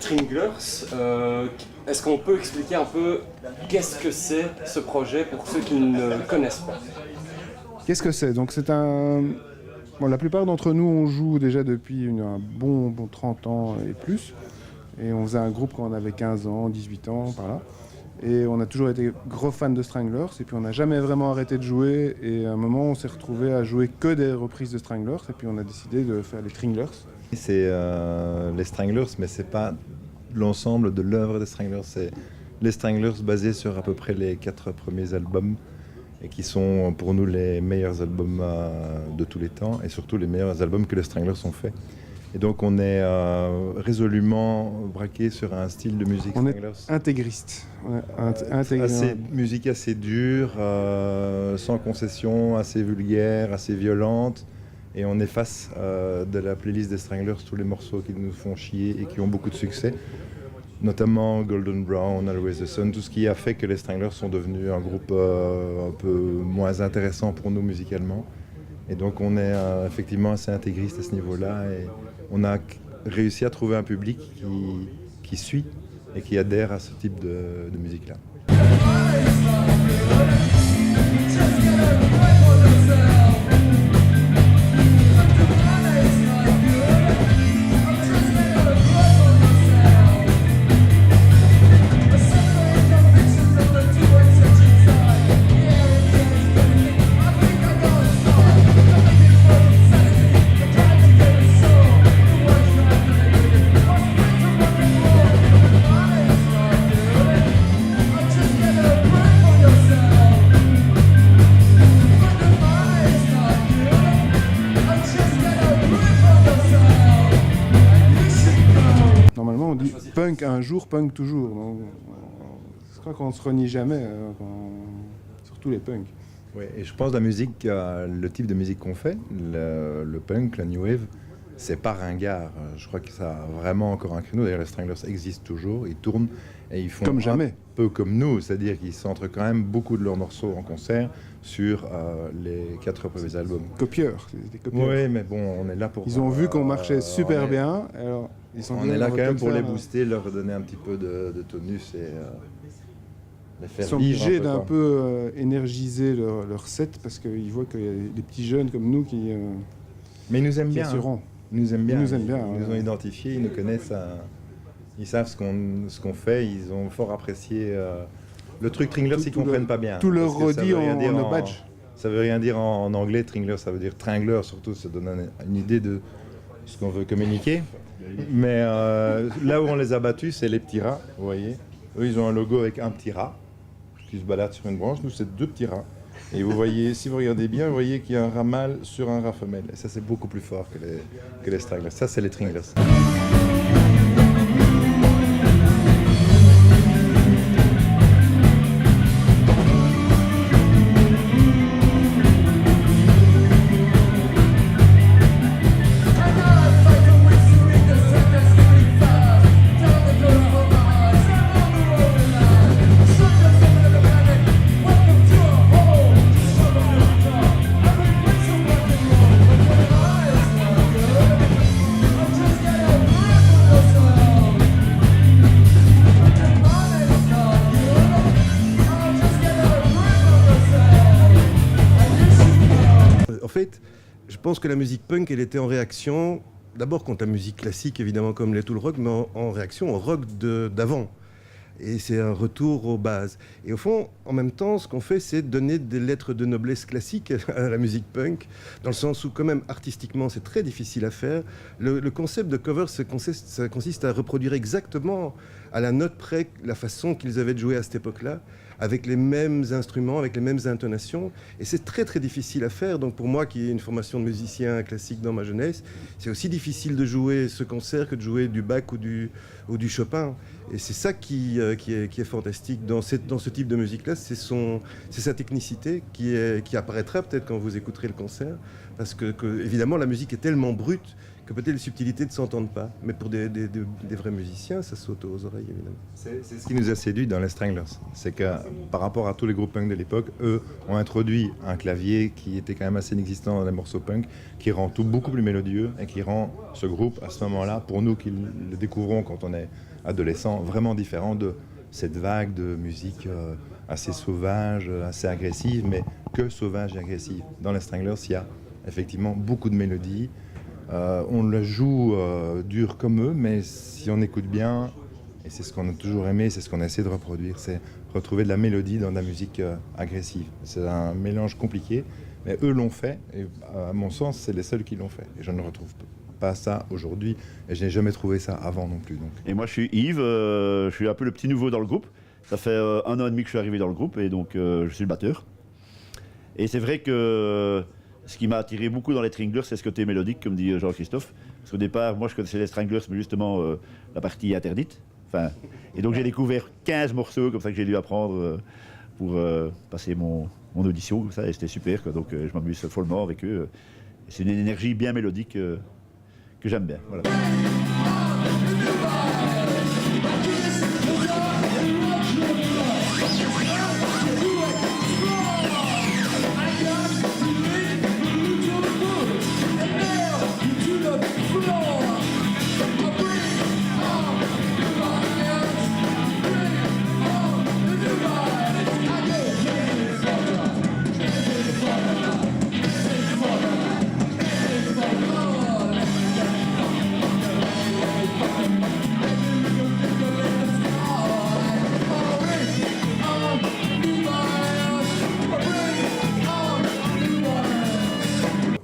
Tringlers. Est-ce qu'on peut expliquer un peu qu'est-ce que c'est ce projet pour ceux qui ne le connaissent pas? Qu'est-ce que c'est? Donc c'est un... Bon, la plupart d'entre nous, on joue déjà depuis un bon 30 ans et plus. Et on faisait un groupe quand on avait 15 ans, 18 ans, par là. Et on a toujours été gros fans de Stranglers. Et puis on n'a jamais vraiment arrêté de jouer. Et à un moment, on s'est retrouvé à jouer que des reprises de Stranglers. Et puis on a décidé de faire les Tringlers. C'est les Stranglers, mais c'est pas l'ensemble de l'œuvre des Stranglers. C'est les Stranglers basés sur à peu près les 4 premiers albums. Et qui sont pour nous les meilleurs albums de tous les temps. Et surtout les meilleurs albums que les Stranglers ont fait. Et donc on est résolument braqué sur un style de musique on Stranglers. est intégriste. Musique assez dure, sans concession, assez vulgaire, assez violente. Et on efface de la playlist des Stranglers tous les morceaux qui nous font chier et qui ont beaucoup de succès. Notamment Golden Brown, Always the Sun, tout ce qui a fait que les Stranglers sont devenus un groupe un peu moins intéressant pour nous musicalement. Et donc on est effectivement assez intégriste à ce niveau-là et on a réussi à trouver un public qui suit et qui adhère à ce type de musique-là. Normalement, on dit punk un jour, punk toujours. Donc, je crois qu'on ne se renie jamais, surtout les punks. Oui, et je pense que la musique, le type de musique qu'on fait, le punk, la new wave, c'est pas ringard. Je crois que ça a vraiment encore un créneau. D'ailleurs, les Stranglers existent toujours, ils tournent et ils font comme jamais. Un peu comme nous, c'est-à-dire qu'ils centrent quand même beaucoup de leurs morceaux en concert sur les 4 premiers albums. Copieurs, c'est des copieurs. Oui, mais bon, on est là pour... Ils ont vu qu'on marchait super bien, alors on est là quand même pour les booster, leur donner un petit peu de tonus et les faire ils sont vivre obligés un peu, d'un quoi. peu énergiser leur set parce qu'ils voient qu'il y a des petits jeunes comme nous qui Mais ils nous aiment bien. assurent. Ils nous aiment bien. Ils nous ont identifiés, ils nous connaissent. Ils savent ce qu'on fait. Ils ont fort apprécié le truc Tringlers. Ils comprennent pas bien. Tout leur redit en nos badges. Ça veut rien dire en anglais. Tringlers, ça veut dire tringler surtout. Ça donne une idée de ce qu'on veut communiquer. Mais là où on les a battus, c'est les petits rats. Vous voyez, eux, ils ont un logo avec un petit rat qui se balade sur une branche. Nous, c'est 2 petits rats. Et vous voyez, si vous regardez bien, vous voyez qu'il y a un rat mâle sur un rat femelle. Et ça, c'est beaucoup plus fort que les Stranglers. Ça, c'est les Tringlers. En fait, je pense que la musique punk, elle était en réaction, d'abord contre la musique classique, évidemment, comme l'est tout le rock, mais en réaction au rock d'avant. Et c'est un retour aux bases. Et au fond, en même temps, ce qu'on fait, c'est donner des lettres de noblesse classiques à la musique punk, dans le sens où, quand même, artistiquement, c'est très difficile à faire. Le concept de cover, ça consiste à reproduire exactement à la note près la façon qu'ils avaient de jouer à cette époque-là, avec les mêmes instruments, avec les mêmes intonations. Et c'est très très difficile à faire. Donc pour moi, qui ai une formation de musicien classique dans ma jeunesse, c'est aussi difficile de jouer ce concert que de jouer du Bach ou du Chopin. Et c'est ça qui est fantastique dans ce type de musique-là, c'est sa technicité qui apparaîtra peut-être quand vous écouterez le concert. Parce que évidemment, la musique est tellement brute que peut-être les subtilités ne s'entendent pas. Mais pour des vrais musiciens, ça saute aux oreilles, évidemment. C'est ce qui nous a séduit dans les Stranglers. C'est que par rapport à tous les groupes punk de l'époque, eux ont introduit un clavier qui était quand même assez inexistant dans les morceaux punk, qui rend tout beaucoup plus mélodieux et qui rend ce groupe, à ce moment-là, pour nous qui le découvrons quand on est adolescent, vraiment différent de cette vague de musique assez sauvage, assez agressive, mais que sauvage et agressive. Dans les Stranglers, il y a effectivement beaucoup de mélodies. On le joue dur comme eux, mais si on écoute bien, et c'est ce qu'on a toujours aimé, c'est ce qu'on a essayé de reproduire, c'est retrouver de la mélodie dans de la musique agressive. C'est un mélange compliqué, mais eux l'ont fait, et à mon sens, c'est les seuls qui l'ont fait. Et je ne retrouve pas ça aujourd'hui, et je n'ai jamais trouvé ça avant non plus. Donc. Et moi, je suis Yves, je suis un peu le petit nouveau dans le groupe. Ça fait 1 an et demi que je suis arrivé dans le groupe, et donc je suis le batteur. Et c'est vrai que ce qui m'a attiré beaucoup dans les Stranglers, c'est ce côté mélodique, comme dit Jean-Christophe. Parce qu'au départ, moi, je connaissais les Stranglers, mais justement la partie interdite. Enfin, et donc j'ai découvert 15 morceaux comme ça que j'ai dû apprendre pour passer mon audition, comme ça, et c'était super, quoi. Donc je m'amuse follement avec eux. C'est une énergie bien mélodique que j'aime bien. Voilà.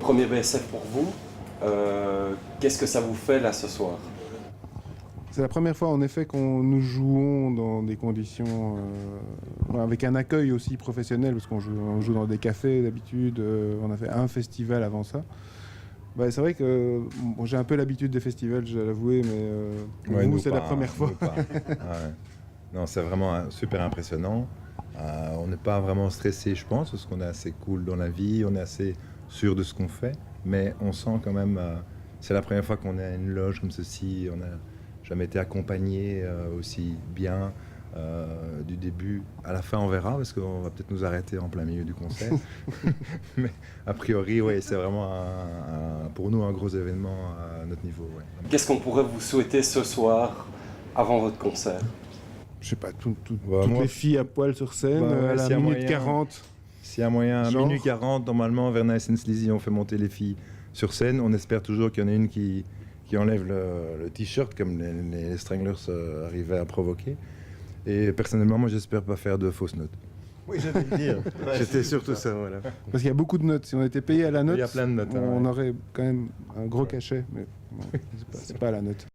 Premier BSF pour vous, qu'est-ce que ça vous fait là ce soir? C'est la première fois en effet qu'on nous jouons dans des conditions avec un accueil aussi professionnel, parce qu'on joue dans des cafés d'habitude, on a fait un festival avant ça. Bah, c'est vrai que bon, j'ai un peu l'habitude des festivals, je dois l'avouer, mais pour nous c'est la première fois. Ah ouais. Non, c'est vraiment super impressionnant. On n'est pas vraiment stressé, je pense, parce qu'on est assez cool dans la vie, on est assez sûr de ce qu'on fait, mais on sent quand même, c'est la première fois qu'on est à une loge comme ceci, on n'a jamais été accompagné aussi bien du début à la fin, on verra, parce qu'on va peut-être nous arrêter en plein milieu du concert. Mais a priori, ouais, c'est vraiment pour nous un gros événement à notre niveau. Ouais. Qu'est-ce qu'on pourrait vous souhaiter ce soir avant votre concert? Je sais pas, toutes moi, les filles à poil sur scène, à la s'il y a minute moyen. 40. S'il y a moyen, à Genre. minute 40, normalement, Verna et Sleazy ont fait monter les filles sur scène. On espère toujours qu'il y en a une qui enlève le t-shirt, comme les Stranglers arrivaient à provoquer. Et personnellement, moi, j'espère pas faire de fausses notes. Oui, j'allais le dire. C'était surtout ça, voilà. Parce qu'il y a beaucoup de notes. Si on était payé à la note, Il y a plein de notes, on ouais. aurait quand même un gros cachet, mais bon, c'est pas à la note.